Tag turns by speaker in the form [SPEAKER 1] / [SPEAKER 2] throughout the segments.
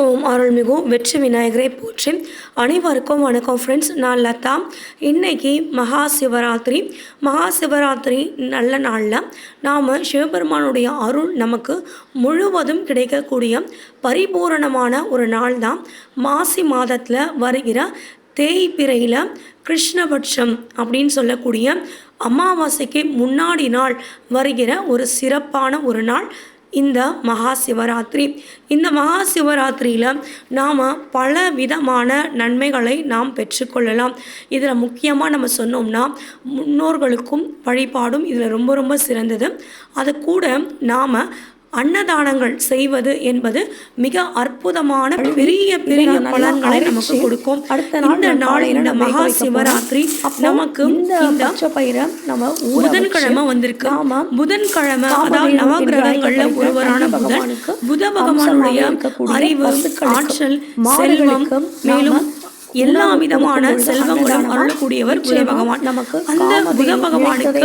[SPEAKER 1] ஓம் அருள்மிகு வெற்றி விநாயகரை போற்றி. அனைவருக்கும் வணக்கம் ஃப்ரெண்ட்ஸ். நான் லதா. இன்னைக்கு மகா சிவராத்திரி நல்ல நாளில் நாம் சிவபெருமானுடைய அருள் நமக்கு முழுவதும் கிடைக்கக்கூடிய பரிபூரணமான ஒரு நாள் தான் மாசி மாதத்தில் வருகிற தேய்பிறையில் கிருஷ்ணபட்சம் அப்படின்னு சொல்லக்கூடிய அமாவாசைக்கு முன்னாடி நாள் வருகிற ஒரு சிறப்பான ஒரு நாள் இந்த மகா சிவராத்திரி. இந்த மகா சிவராத்திரியில் நாம் பல விதமான நன்மைகளை நாம் பெற்றுக்கொள்ளலாம். இதில் முக்கியமாக நம்ம சொன்னோம்னா முன்னோர்களுக்கும் வழிபாடும் இதில் ரொம்ப ரொம்ப சிறந்தது. அது கூட நாம் அன்னதானங்கள் செய்வது என்பது மிக அற்புதமான பெரிய பெரிய பலன்களை நமக்கு கொடுக்கும். இந்த நாள் இந்த மகா சிவராத்திரி நமக்கு இந்த நம்ம புதன்கிழமை வந்திருக்கு. புதன்கிழமை அதாவது நவகிரகங்கள்ல ஒருவரான புத பகவானுடைய அறிவு, ஆற்றல், செல்வம், மேலும் எல்லா விதமான செல்வங்களும் அருளக்கூடியவர் புத பகவான். அந்த புத பகவானுக்கு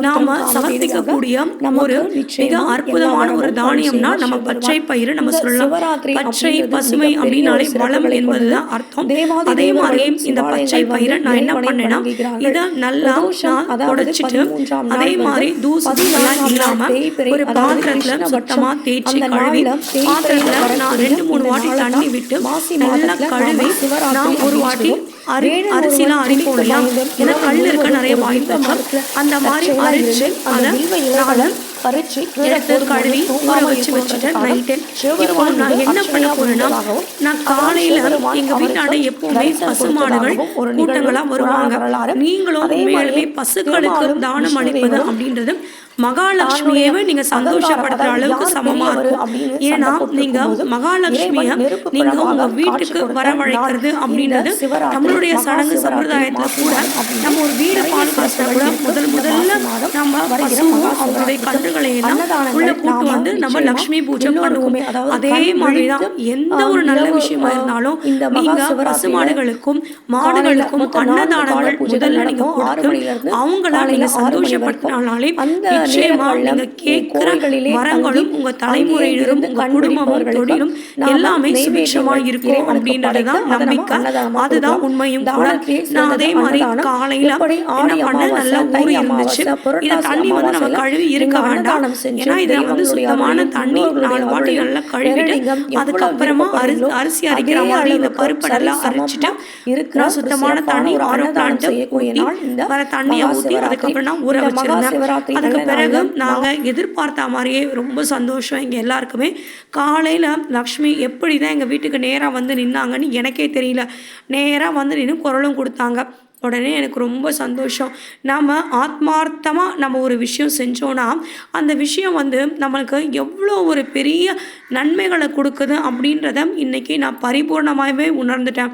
[SPEAKER 1] நாம சமர்ப்பிக்கக்கூடிய ஒரு மிக அற்புதமான ஒரு தானியம்னா நம்ம பச்சை பயிறு நம்ம சொல்லலாம். பச்சை பசுமை அப்படின்னாலே வளம் என்பதுதான் அர்த்தம். அதே மாதிரி இந்த பச்சை பயிரை நான் என்ன பண்ணேன்னா இதை நல்லா நான் உடைச்சிட்டு அதே மாதிரி தூசி இல்லாம ஒரு பாத்திரத்துல சுத்தமா தேய்ச்சி கழுவி பாத்திரத்துல நான் 2-3 வாட்டி தண்ணி விட்டு நல்லா கழுவி நான் ஒரு வாட்டி அரிசிலாம் அரிப்போம் இல்லையா, ஏன்னா கல் இருக்க நிறைய வாய்ப்பு இருக்கு. அந்த மாதிரி அரிச்சு அதை எடுத்து கழுவி ஊற வச்சுட்டேன் நைட்டு. இப்போ நான் என்ன பண்ண போறேன்னா, நான் காலையில எங்க வீட்டாண்ட எப்பவுமே பசுமாடுகள் கூட்டங்களா வருவாங்க. நீங்களும் உண்மையாலுமே பசுக்களுக்கு தானம் அளிப்பது அப்படின்றது மகாலட்சுமியவே நீங்க சந்தோஷப்படுத்துற அளவுக்கு சமமா இருக்கும். ஏன்னா நீங்க மகாலட்சுமிய நீங்க உங்க வீட்டுக்கு வரவழைக்கிறது அப்படின்றது நம்மளுடைய சடங்கு சம்பிரதாயத்துல கூட நம்ம ஒரு வீடு பாதுகாத்துல கூட முதல்ல நம்ம பசுவும் அவங்களுடைய கன்றுகளை எல்லாம் உள்ள கூட்டு வந்து நம்ம லட்சுமி பூஜை பண்ணுவோம். அதே மாதிரிதான் எந்த ஒரு நல்ல விஷயமா இருந்தாலும் நீங்க பசுமாடுகளுக்கும் மாடுகளுக்கும் அன்னதானங்கள் முதல்ல நீங்க கொடுத்து அவங்கள நீங்க சந்தோஷப்படுத்தினாலே நிச்சயமா நீங்க கேட்கிற வரங்களும் உங்க தலைமுறையினரும் உங்க குடும்பமும் தொழிலும் எல்லாமே சுபிட்சமா இருக்கும் அப்படின்றதுதான் நம்பிக்கை. அதுதான் உண்மையும் கூட. நான் அதே மாதிரி காலையில என்ன பண்ண நல்லா ஊறி இருந்துச்சு. இத தண்ணி வந்து நம்ம கழுவி இருக்க வேண்டாம். ஏன்னா இதை வந்து சுத்தமான தண்ணி 4 வாட்டி நல்லா கழுவிட்டு அதுக்கப்புறமா அரிசி அரைக்கிற மாதிரி இந்த பருப்பை நல்லா அரைச்சிட்டு இருக்கிற சுத்தமான தண்ணி ஆரோப்ளான்ட்டு வர தண்ணியை ஊற்றி அதுக்கப்புறம் நான் ஊற வச்சிருந்தேன். அதுக்கு பிறகு நாங்கள் எதிர்பார்த்த மாதிரியே ரொம்ப சந்தோஷம் எங்கள் எல்லாருக்குமே. காலையில் லக்ஷ்மி எப்படி தான் எங்கள் வீட்டுக்கு நேராக வந்து நின்னாங்கன்னு எனக்கே தெரியல. நேராக வந்து நின்று குரலும் கொடுத்தாங்க. உடனே எனக்கு ரொம்ப சந்தோஷம். நாம் ஆத்மார்த்தமாக நம்ம ஒரு விஷயம் செஞ்சோன்னா அந்த விஷயம் வந்து நம்மளுக்கு எவ்வளோ ஒரு பெரிய நன்மைகளை கொடுக்குது அப்படின்றத இன்றைக்கி நான் பரிபூர்ணமாகவே உணர்ந்துட்டேன்.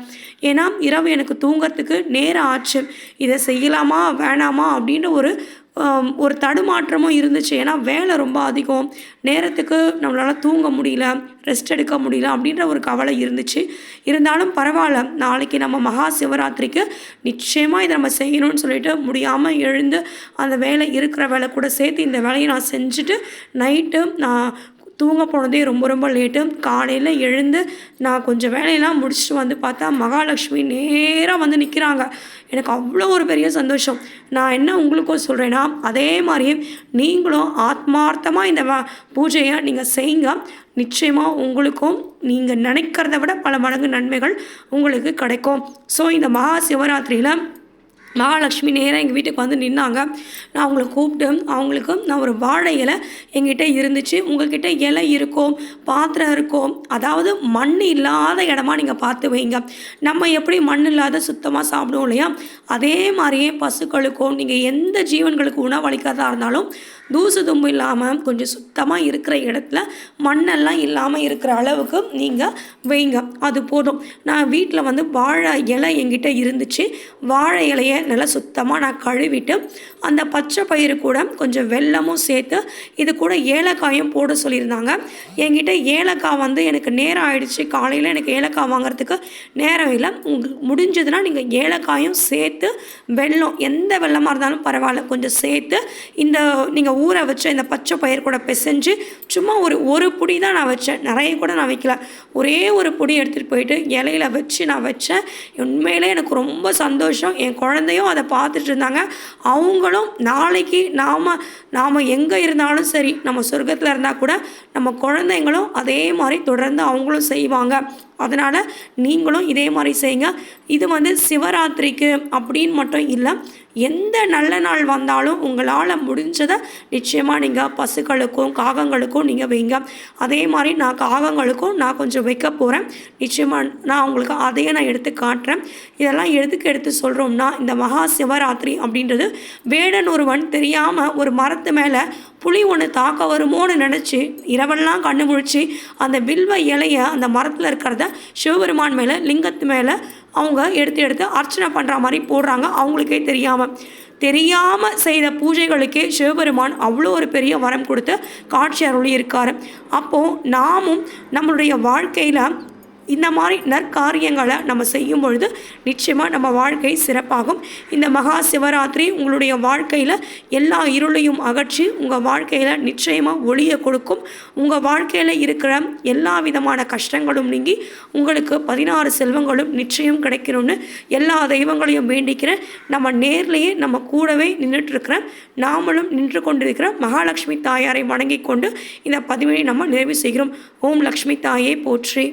[SPEAKER 1] ஏன்னா இரவு எனக்கு தூங்கிறதுக்கு நேரம் ஆச்சு. இதை செய்யலாமா வேணாமா அப்படின்ற ஒரு தடுமாற்றமும் இருந்துச்சு. ஏன்னா வேலை ரொம்ப அதிகம், நேரத்துக்கு நம்மளால் தூங்க முடியல, ரெஸ்ட் எடுக்க முடியல அப்படின்ற ஒரு கவலை இருந்துச்சு. இருந்தாலும் பரவாயில்ல, நாளைக்கு நம்ம மகா சிவராத்திரிக்கு நிச்சயமாக இதை நம்ம செய்யணும்னு சொல்லிட்டு முடியாமல் எழுந்து அந்த வேலை இருக்கிற வேலை கூட சேர்த்து இந்த வேலையை நான் செஞ்சுட்டு நைட்டு நான் தூங்க போனதே ரொம்ப ரொம்ப லேட்டு. காலையில் எழுந்து நான் கொஞ்சம் வேலையெல்லாம் முடிச்சுட்டு வந்து பார்த்தா மகாலட்சுமி நேராக வந்து நிற்கிறாங்க. எனக்கு அவ்வளோ ஒரு பெரிய சந்தோஷம். நான் என்ன உங்களுக்கும் சொல்கிறேன்னா அதே மாதிரியே நீங்களும் ஆத்மார்த்தமாக இந்த பூஜையை நீங்கள் செய்யுங்க. நிச்சயமாக உங்களுக்கும் நீங்கள் நினைக்கிறத விட பல மடங்கு நன்மைகள் உங்களுக்கு கிடைக்கும். ஸோ இந்த மகா சிவராத்திரியில் மகாலட்சுமி நேராக எங்கள் வீட்டுக்கு வந்து நின்னாங்க. நான் அவங்கள கூப்பிட்டு அவங்களுக்கு நான் ஒரு வாழை இலை எங்கிட்ட இருந்துச்சு. உங்கள்கிட்ட இலை இருக்கும், பாத்திரம் இருக்கும், அதாவது மண் இல்லாத இடமா நீங்கள் பார்த்து வைங்க. நம்ம எப்படி மண் இல்லாத சுத்தமாக சாப்பிடுவோம் இல்லையா, அதே மாதிரியே பசுக்களுக்கும் நீங்கள் எந்த ஜீவன்களுக்கு உணவளிக்கிறதா இருந்தாலும் தூசு தும்பு இல்லாமல் கொஞ்சம் சுத்தமாக இருக்கிற இடத்துல மண்ணெல்லாம் இல்லாமல் இருக்கிற அளவுக்கு நீங்கள் வைங்க. அது போதும். நான் வீட்டில் வந்து வாழை இலை எங்கிட்ட இருந்துச்சு. வாழை இலையை நல்லா சுத்தமாக நான் கழுவிட்டு அந்த பச்சை பயிறு கூட கொஞ்சம் வெல்லமும் சேர்த்து இது கூட ஏலக்காயும் போட சொல்லியிருந்தாங்க. என்கிட்ட ஏலக்காய் வந்து எனக்கு நேரம் ஆயிடுச்சு, காலையில் எனக்கு ஏலக்காய் வாங்குறதுக்கு நேரம் இல்லை. முடிஞ்சதுன்னா நீங்கள் ஏலக்காயும் சேர்த்து வெல்லம், எந்த வெல்லமாக இருந்தாலும் பரவாயில்ல, கொஞ்சம் சேர்த்து இந்த நீங்கள் ஊற வச்ச இந்த பச்சை பயிர் கூட பிசைஞ்சு சும்மா ஒரு பொடி தான் நான் வச்சேன், நிறைய கூட நான் வைக்கல. ஒரே ஒரு பொடி எடுத்துகிட்டு போயிட்டு இலையில வச்சு நான் வச்சேன். உண்மையிலே எனக்கு ரொம்ப சந்தோஷம். என் குழந்தையும் அதை பார்த்துட்டு இருந்தாங்க. அவங்களும் நாளைக்கு நாம் எங்கே இருந்தாலும் சரி, நம்ம சொர்க்கத்தில் இருந்தால் கூட நம்ம குழந்தைங்களும் அதே மாதிரி தொடர்ந்து அவங்களும் செய்வாங்க. அதனால் நீங்களும் இதே மாதிரி செய்யுங்க. இது வந்து சிவராத்திரிக்கு அப்படின்னு மட்டும் இல்லை, எந்த நல்ல நாள் வந்தாலும் உங்களால் முடிஞ்சதை நிச்சயமாக நீங்கள் பசுக்களுக்கும் காகங்களுக்கும் நீங்கள் வைங்க. அதே மாதிரி நான் காகங்களுக்கும் நான் கொஞ்சம் வைக்க போகிறேன். நிச்சயமாக நான் உங்களுக்கு அதையே நான் எடுத்து காட்டுறேன். இதெல்லாம் எடுத்து சொல்கிறோம்னா, இந்த மகா சிவராத்திரி அப்படின்றது வேடன் ஒருவன் தெரியாமல் ஒரு மரத்து மேலே புலி ஒன்று தாக்க வருமோன்னு நினச்சி இரவெல்லாம் கண்ணு முழிச்சு அந்த வில்வ இலையை அந்த மரத்தில் இருக்கிறத சிவபெருமான் மேலே லிங்கத்து மேலே அவங்க எடுத்து அர்ச்சனை பண்ணுற மாதிரி போடுறாங்க. அவங்களுக்கே தெரியாமல் செய்த பூஜைகளுக்கே சிவபெருமான் அவ்வளோ ஒரு பெரிய வரம் கொடுத்து காட்சி அருளி இருக்கார். அப்போது நாமும் நம்மளுடைய வாழ்க்கையில் இந்த மாதிரி நற்காரியங்களை நம்ம செய்யும் பொழுது நிச்சயமாக நம்ம வாழ்க்கை சிறப்பாகும். இந்த மகா சிவராத்திரி உங்களுடைய வாழ்க்கையில் எல்லா இருளையும் அகற்றி உங்கள் வாழ்க்கையில் நிச்சயமாக ஒளியை கொடுக்கும். உங்கள் வாழ்க்கையில் இருக்கிற எல்லா விதமான கஷ்டங்களும் நீங்கி உங்களுக்கு 16 செல்வங்களும் நிச்சயம் கிடைக்கணும்னு எல்லா தெய்வங்களையும் வேண்டிக்கிறேன். நம்ம நேர்லேயே நம்ம கூடவே நின்றுட்டுருக்கிற நாமளும் நின்று கொண்டிருக்கிற மகாலட்சுமி தாயாரை வணங்கி கொண்டு இந்த பதிவினை நம்ம நிறைவு செய்கிறோம். ஓம் லக்ஷ்மி தாயே போற்றி.